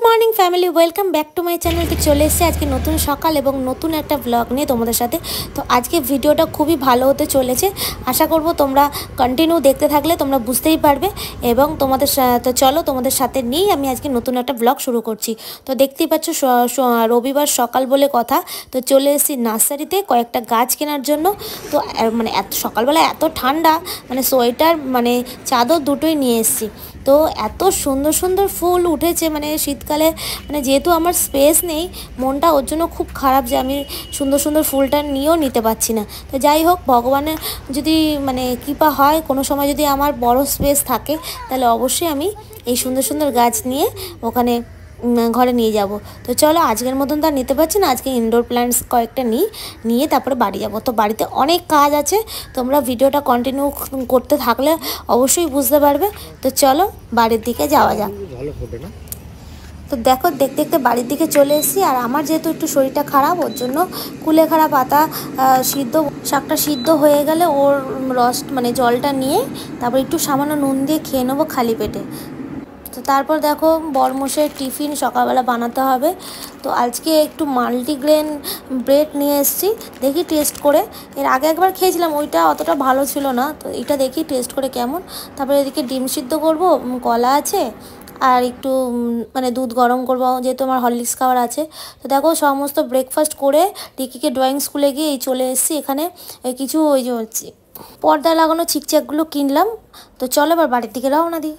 Morning family welcome back to my channel. तो चले आज के नतून सकाल और नतून एक ब्लग नहीं तुम्हारे साथे। तो आज के भिडियोटा खूबी भालो होते चले आशा करब तुम्हारा कन्टिन्यू देखते थकले तुम्हारा बुझतेई पारबे एबं तुम्हारे तो चलो तुम्हारे साथे निये आमी आज के नतून एक ब्लग शुरू करछि। तो देखतेई पाচ্ছো रविवार सकाल बोले कथा। तो चले एसेछि नार्सारिते कयेकटा गाछ केनार जोन्नो। तो माने एत सकालबेला एत ठंडा माने सोয়েটার माने चादर दुटोई निये एसेछि। तो एत सुंदर सुंदर फुल उठेছে माने शीतकाले माने जेहेतु आमार स्पेस नहीं मनटा ओर जोन्नो खूब खराब जे आमी सुंदर सुंदर फुलटा निয়েও নিতে পারছি না। तो যাই হোক ভগবানের যদি মানে কৃপা হয় কোনো সময় যদি আমার বড় স্পেস থাকে তাহলে অবশ্যই আমি এই সুন্দর সুন্দর গাছ নিয়ে ওখানে ঘরে নিয়ে যাব। তো চলো আজকের মতন তো নিতে পারছি না, আজকে ইনডোর প্ল্যান্টস কয়েকটা নিয়ে তারপরে বাড়ি যাব। তো বাড়িতে অনেক কাজ আছে, তোমরা ভিডিওটা কন্টিনিউ করতে থাকলে অবশ্যই বুঝতে পারবে। তো চলো বাড়ির দিকে যাওয়া যাক। তো দেখো দেখতে দেখতে বাড়ির দিকে চলে এসেছি। আর আমার যেহেতু একটু শরীরটা খারাপ ওর জন্য কুলেখাড়া পাতা সিদ্ধ শাকটা সিদ্ধ হয়ে গেলে ওর রস মানে জলটা নিয়ে তারপর একটু সামান্য নুন দিয়ে খেয়ে নেবো খালি পেটে। তো তারপর দেখো বরমশাই টিফিন সকালবেলা বানাতে হবে। তো আজকে একটু মাল্টিগ্রেন ব্রেড নিয়ে এসেছি, দেখি টেস্ট করে। এর আগে একবার খেয়েছিলাম, ওইটা অতটা ভালো ছিল না। তো এটা দেখি টেস্ট করে কেমন। তারপরে এদিকে ডিম সিদ্ধ করব, কলা আছে আর একটু মানে দুধ গরম করবো যেহেতু আমার হরলিক্স খাওয়ার আছে। তো দেখো সমস্ত ব্রেকফাস্ট করে রিকিকে ড্রয়িং স্কুলে গিয়ে এই চলে এসেছি। এখানে কিছু ওই যে পর্দা লাগানো চিকচাকগুলো কিনলাম। তো চলো এবার বাড়ির দিকে রওনা দিই।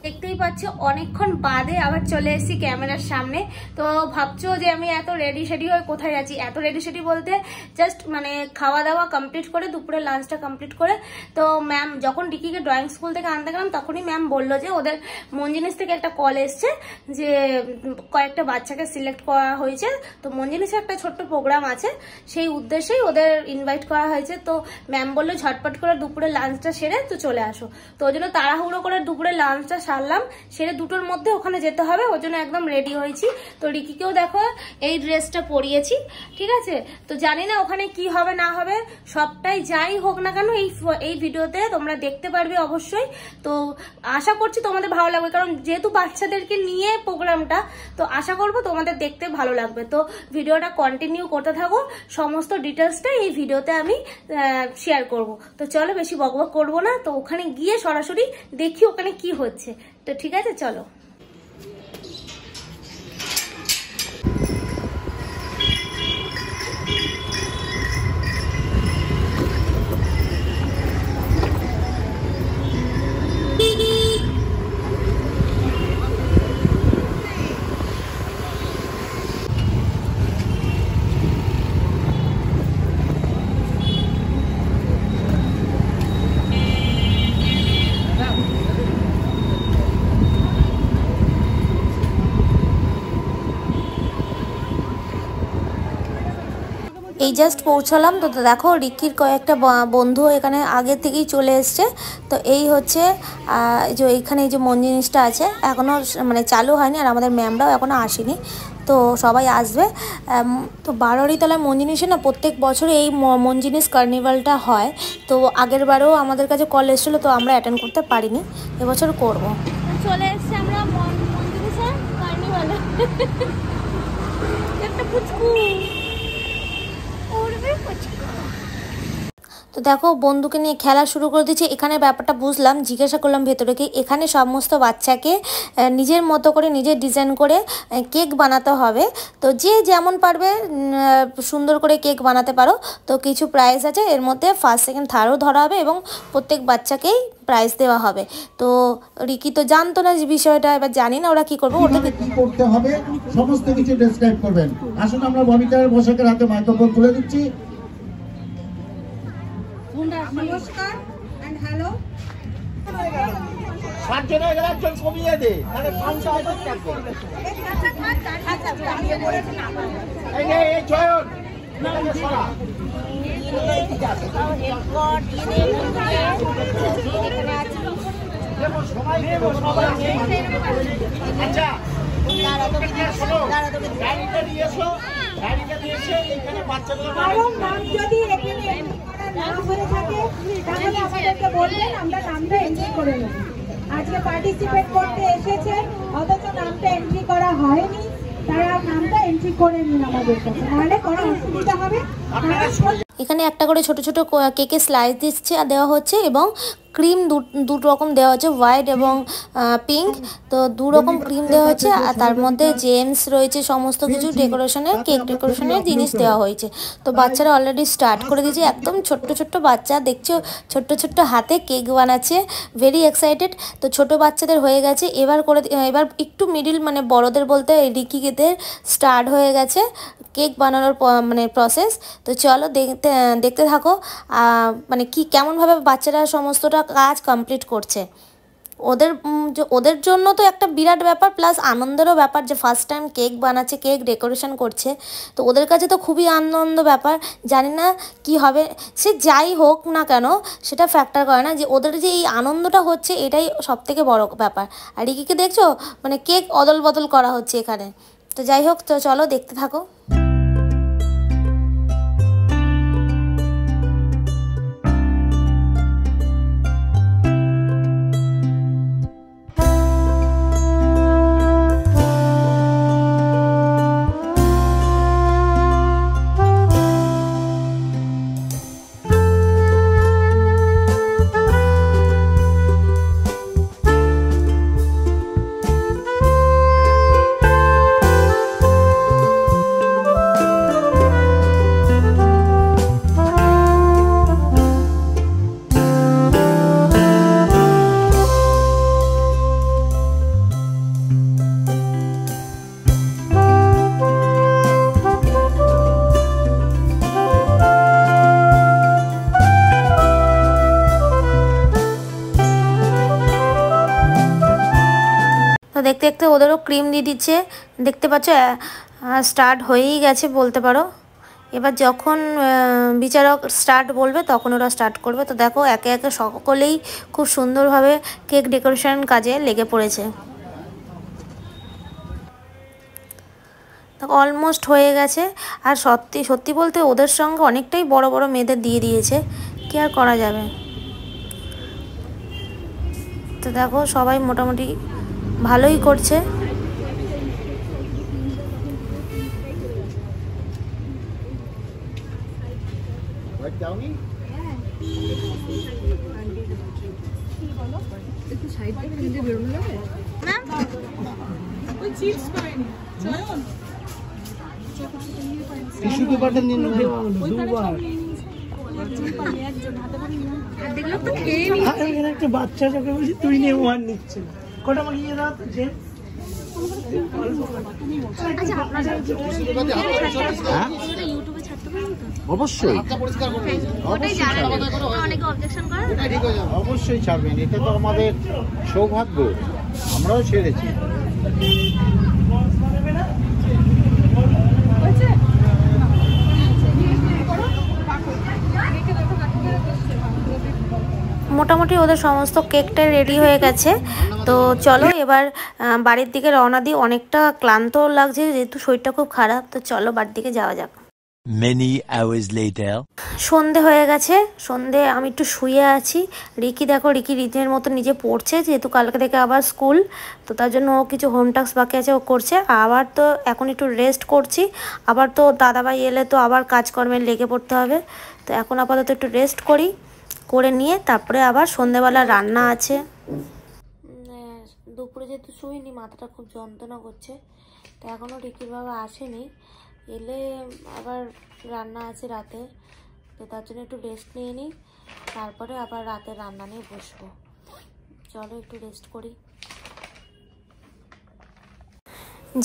দেখতেই পাচ্ছ অনেকক্ষণ বাদে আবার চলে এসেছি ক্যামেরার সামনে। তো ভাবছো যে আমি এত রেডি শেডি হয়ে কোথায় যাচ্ছি। এত রেডি শেডি বলতে জাস্ট মানে খাওয়া দাওয়া কমপ্লিট করে দুপুরে লাঞ্চটা কমপ্লিট করে তো ম্যাম যখন রিকিকে ড্রয়িং স্কুল থেকে আনতে গেলাম তখনই ম্যাম বললো যে ওদের মনজিনিস থেকে একটা কল এসছে যে কয়েকটা বাচ্চাকে সিলেক্ট করা হয়েছে। তো মনজিনিসে একটা ছোট্ট প্রোগ্রাম আছে, সেই উদ্দেশ্যেই ওদের ইনভাইট করা হয়েছে। তো ম্যাম বললো ঝটপট করে দুপুরে লাঞ্চটা সেরে তো চলে আসো। তো ওই জন্য তাড়াহুড়ো করে দুপুরে লাঞ্চটা সারলাম, সেরে দুটোর মধ্যে ওখানে যেতে হবে, ওর জন্য একদম রেডি হয়েছি। তো রিকিকেও দেখো এই ড্রেসটা পরিয়েছি, ঠিক আছে। তো জানি না ওখানে কি হবে না হবে, সবটাই যাই হোক না কেন এই ভিডিওতে তোমরা দেখতে পারবে অবশ্যই। তো আশা করছি তোমাদের ভালো লাগবে, কারণ যেহেতু বাচ্চাদেরকে নিয়ে প্রোগ্রামটা, তো আশা করবো তোমাদের দেখতে ভালো লাগবে। তো ভিডিওটা কন্টিনিউ করতে থাকো, সমস্ত ডিটেলসটা এই ভিডিওতে আমি শেয়ার করব। তো চলো বেশি বকবক করবো না, তো ওখানে গিয়ে সরাসরি দেখি ওখানে কি হচ্ছে। তো ঠিক আছে চলো। এই জাস্ট পৌঁছালাম। তো দেখো রিকির কয়েকটা বন্ধু এখানে আগে থেকেই চলে এসছে। তো এই হচ্ছে যে এইখানে এই যে মনজিনিসটা আছে এখনও মানে চালু হয়নি, আর আমাদের ম্যামরাও এখনও আসেনি। তো সবাই আসবে। তো বারোয়ারিতলার মনজিনিসে না প্রত্যেক বছর এই মনজিনিস কার্নিভালটা হয়। তো আগের বারেও আমাদের কাছে কল এসেছিলো, তো আমরা অ্যাটেন্ড করতে পারিনি, এবছর করবো। চলে এসছি আমরা মনজিনিসে কার্নিভালে। একটা পুচকু। তো দেখো বন্ধুকে নিয়ে খেলা শুরু করে দিচ্ছে। এখানে ব্যাপারটা বুঝলাম, জিজ্ঞাসা করলাম ভেতরে কি এখানে সমস্ত বাচ্চাকে নিজের মতো করে নিজের ডিজাইন করে কেক বানাতে হবে। তো যে যেমন পারবে সুন্দর করে কেক বানাতে পারো। তো কিছু প্রাইজ আছে, এর মধ্যে ফার্স্ট সেকেন্ড থার্ডও ধরা হবে এবং প্রত্যেক বাচ্চাকেই প্রাইজ দেওয়া হবে। তো রিকি তো জানতো না যে বিষয়টা, এবার জানি না ওরা কি করবে, ওটা কি করতে হবে সমস্ত কিছু ডেসক্রাইব করবেন। আসুন আমরা ববিতার বসাকের হাতে মাইক্রোফোন তুলে দিচ্ছি। নমস্কার এন্ড হ্যালো। সাতজন হয়ে গেলে একজন কমিয়ে দে, তাহলে 500 টাকা থাকবে। এই যে এই জয়ন এখানে সরা এরপর দিনে এখানে আছে দেখো সবাই দেবো সবাই নেই। আচ্ছা গাড়িটা নিয়ে এসো, গাড়িটা নিয়ে এসে এখানে বাচ্চাগুলো নাম যদি এখানে না হয়ে থাকে তাহলে আমাদেরকে বলবেন, আমরা নামটা এন্ট্রি করে নেব। আজকে পার্টিসিপেট করতে এসেছে অথচ নামটা এন্ট্রি করা হয়নি, তারা নামটা এন্ট্রি করে নিন আমাদের কাছে, নাহলে কোনো অসুবিধা হবে। এখানে একটা করে ছোট ছোট কেকের স্লাইস দিচ্ছে আর দেওয়া হচ্ছে এবং ক্রিম দু রকম দেওয়া হচ্ছে, হোয়াইট এবং পিঙ্ক। তো দু রকম ক্রিম দেওয়া হচ্ছে আর তার মধ্যে জেমস রয়েছে, সমস্ত কিছু ডেকোরেশনের কেক ডেকোরেশনের জিনিস দেওয়া হয়েছে। তো বাচ্চারা অলরেডি স্টার্ট করে দিয়েছে, একদম ছোট্ট ছোট্ট বাচ্চা দেখছো, ছোট্ট ছোট্ট হাতে কেক বানাচ্ছে, ভেরি এক্সাইটেড। তো ছোট বাচ্চাদের হয়ে গেছে, এবার একটু মিডিল মানে বড়দের বলতে রিকিদের স্টার্ট হয়ে গেছে কেক বানানোর মানে প্রসেস। তো চলো দেখতে থাকো মানে কি কেমনভাবে বাচ্চারা সমস্তটা কাজ কমপ্লিট করছে। ওদের জন্য তো একটা বিরাট ব্যাপার, প্লাস আনন্দেরও ব্যাপার যে ফার্স্ট টাইম কেক বানাচ্ছে, কেক ডেকোরেশন করছে। তো ওদের কাছে তো খুবই আনন্দ ব্যাপার। জানি না কি হবে, সে যাই হোক না কেন সেটা ফ্যাক্টর করে না, যে ওদের যে এই আনন্দটা হচ্ছে এটাই সবথেকে বড় ব্যাপার। আর রিকিকে দেখছো মানে কেক অদল বদল করা হচ্ছে এখানে। তো যাই হোক, তো চলো দেখতে থাকো। তো দেখতে দেখতে ওদেরও ক্রিম দিয়ে দিচ্ছে, দেখতে পাচ্ছ স্টার্ট হয়েই গেছে বলতে পারো। এবার যখন বিচারক স্টার্ট বলবে তখন ওরা স্টার্ট করবে। তো দেখো একে একে সকলেই খুব সুন্দরভাবে কেক ডেকোরেশন কাজে লেগে পড়েছে। দেখো অলমোস্ট হয়ে গেছে। আর সত্যি বলতে ওদের সঙ্গে অনেকটাই বড় বড় মেয়েদের দিয়ে দিয়েছে, কি আর করা যাবে। তো দেখো সবাই মোটামুটি ভালোই করছে। একটা বাচ্চা চোখে বলছি তুই নিয়ে ওয়ান নিচ্ছে কটা মাগিয়ে দাও তো যে অবশ্যই অবশ্যই ছাড়বেন, এটা তো আমাদের সৌভাগ্য, আমরাও ছেড়েছি। মোটামুটি ওদের সমস্ত কেকটা রেডি হয়ে গেছে। তো চলো এবার বাড়ির দিকে রওনা দিই, অনেকটা ক্লান্ত লাগছে যেহেতু শরীরটা খুব খারাপ। তো চলো বাড়ির দিকে যাওয়া যাক। Many hours later. সন্ধে হয়ে গেছে, সন্ধে আমি একটু শুয়ে আছি। রিকি রীতির মতো নিজে পড়ছে, যেহেতু কালকে থেকে আবার স্কুল। তো তার জন্য ও কিছু হোম টাস্ক বাকি আছে ও করছে। আবার তো এখন একটু রেস্ট করছি, আবার তো দাদাভাই এলে তো আবার কাজকর্মে লেগে পড়তে হবে। তো এখন আপাতত একটু রেস্ট করে নিয়ে তারপরে আবার সন্ধেবেলা রান্না আছে। দুপুরে যেহেতু শুইনি, মাথাটা খুব যন্ত্রণা করছে। তো এখনও রিকির বাবা আসেনি, এলে আবার রান্না আছে রাতে। তো তার জন্য একটু রেস্ট নিয়ে নিই, তারপরে আবার রাতে রান্না নিয়ে বসবো। চলো একটু রেস্ট করি।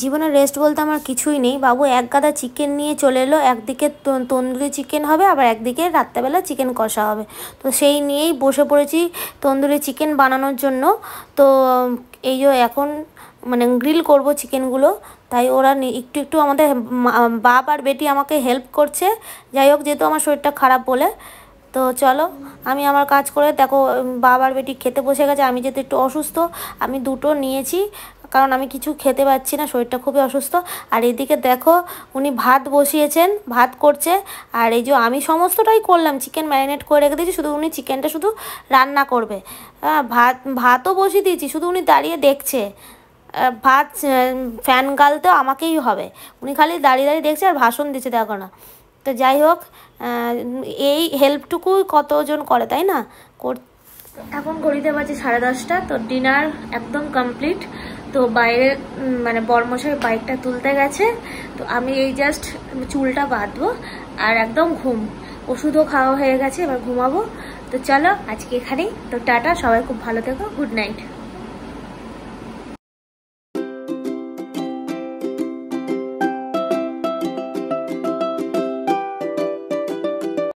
জীবনে রেস্ট বলতে আমার কিছুই নেই। বাবু এক গাদা চিকেন নিয়ে চলে এলো, একদিকে তন্দুরি চিকেন হবে, আবার একদিকে রাত্রেবেলা চিকেন কষা হবে। তো সেই নিয়েই বসে পড়েছি তন্দুরি চিকেন বানানোর জন্য। তো এই যে এখন মানে গ্রিল করব চিকেনগুলো, তাই ওরা একটু আমাদের বাপ আর বেটি আমাকে হেল্প করছে। যাই হোক, যেহেতু আমার শরীরটা খারাপ বলে। তো চলো আমি আমার কাজ করে, দেখো বাবার বেটি খেতে বসে গেছে। আমি যেহেতু একটু অসুস্থ, আমি দুটো নিয়েছি কারণ আমি কিছু খেতে পাচ্ছি না, শরীরটা খুবই অসুস্থ। আর এদিকে দেখো উনি ভাত বসিয়েছেন, ভাত করছে। আর এই যে আমি সমস্তটাই করলাম, চিকেন ম্যারিনেট করে রেখে দিয়েছি, শুধু উনি চিকেনটা শুধু রান্না করবে। ভাতও বসিয়ে দিয়েছি, শুধু উনি দাঁড়িয়ে দেখছে। ভাত ফ্যান গালতেও আমাকেই হবে, উনি খালি দাঁড়িয়ে দাঁড়িয়ে দেখছে আর ভাষণ দিচ্ছে, দেখো না। তো যাই হোক, এই হেল্পটুকু কতজন করে, তাই না? এখন ঘড়িতে বাজে 10:30। তো ডিনার একদম কমপ্লিট। তো বাইরে মানে বরমশাই বাইকটা তুলতে গেছে, তো আমি এই জাস্ট চুলটা বাঁধবো আর একদম ঘুম। ওষুধও খাওয়া হয়ে গেছে, এবার ঘুমাবো। তো চলো আজকে এখানেই। তো টাটা, সবাই খুব ভালো থেকো, গুড নাইট।